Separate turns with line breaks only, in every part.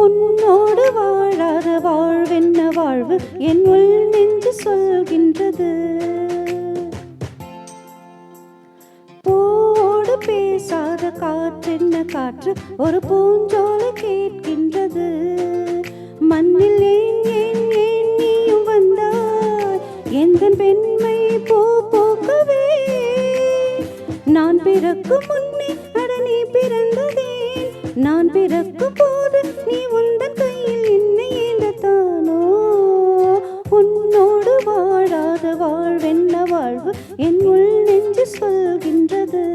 உன்னோடு வாழாத வாழ்வென்ன வாழ்வு என் உள் நெஞ்சு சொல்கின்றது. பூவோடு பேசாத காற்றென்ன காற்று ஒரு பூஞ்சோலை கேட்கின்றது. மண்ணில் ஏன் ஏன் ஏன் நீயும் வந்தாய் எந்தன் பெண்மை பூ பூக்கவே. நான் பிறக்கும் முன்னே அட நீ பிறந்ததேன், நான் பிறக்கும் போது நீ உந்தன் கையில் என்னை ஏந்தத்தானோ. உன்னோடு வாழாத வாழ்வென்ன வாழ்வு என் உள் நெஞ்சு சொல்கின்றது.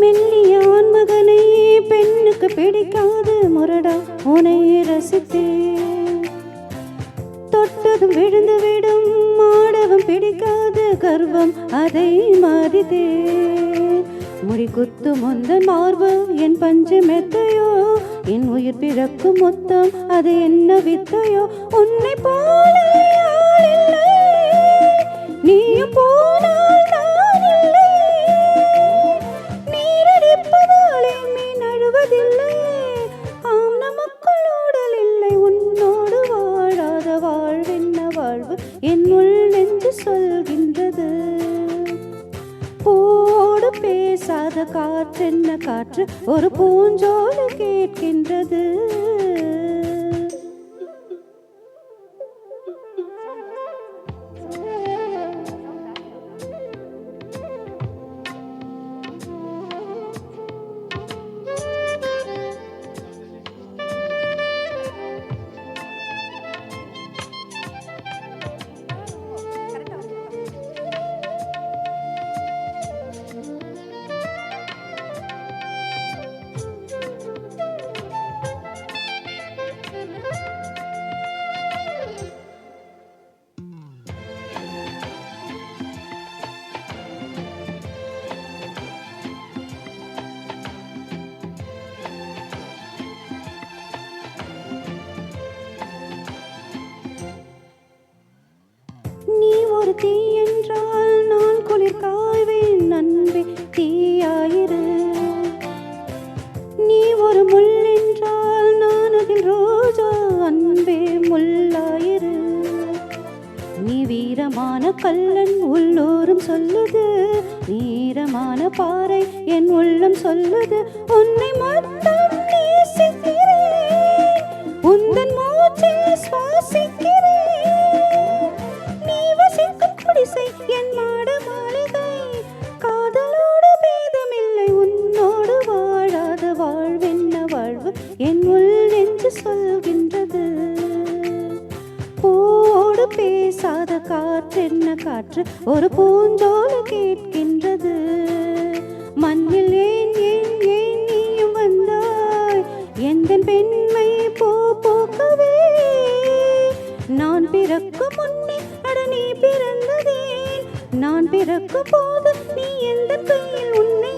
மெல்லியான் மகனை பெண்ணுக்கு பிடிக்காது முரடா உனை ரசித்தேன். தொட்டதும் விழுந்து விடும் மாடவம் பிடிக்காது கர்வம் அதை மதித்தேன். முடி குத்து முந்தன் மார்பு என் பஞ்சு மெத்தையோ, என் உயிர் பிறக்கும் மொத்தம் அது என்ன வித்தையோ. உன்னை போல ஆள் இல்லை, நீயும் போனால் நான் இல்லை. நீரடிப்பதாலே மீன் அழுவதில்லை, ஆம் நமக்குள் ஊடல் இல்லை. உன்னோடு வாழாத வாழ்வென்ன வாழ்வு என் உள் நெஞ்சு சொல்கின்றது. பூவோடு பேசாத காற்றென்ன காற்று ஒரு பூஞ்சோலை கேட்கின்றது. நீ ஒரு தீ என்றால் நான் குளிர் காய்வேன் அன்பே தீயாயிரு. நீ ஒரு முள் என்றால் நான் அதில் ரோஜா அன்பே முள்ளாயிரு. நீ வீரமான கல்லன் உள்ளோரும் சொல்லுது, நீரமான பாறை என் உள்ளம் சொல்லுது. உன்னை மட்டும் நேசிக்கிறேன், உந்தன் மூச்சில் சுவாசிக்கிறேன். என் மாட மாளிகை காதலோடு பேதமில்லை. உன்னோடு வாழாத வாழ்வென்ன வாழ்வு என் உள் நெஞ்சு சொல்கின்றது. பூவோடு பேசாத காற்றென்ன காற்று ஒரு பூஞ்சோலை கேட்கின்றது. மண்ணில் ஏன் ஏன் ஏன் நீயும் வந்தாய் எந்தன் பெண்மை பூ பூக்கவே. நான் பிறக்கும் முன்னே அட நீ பிறந்ததேன், நான் பிறக்கும் போது நீ எந்த கையில் உன்னை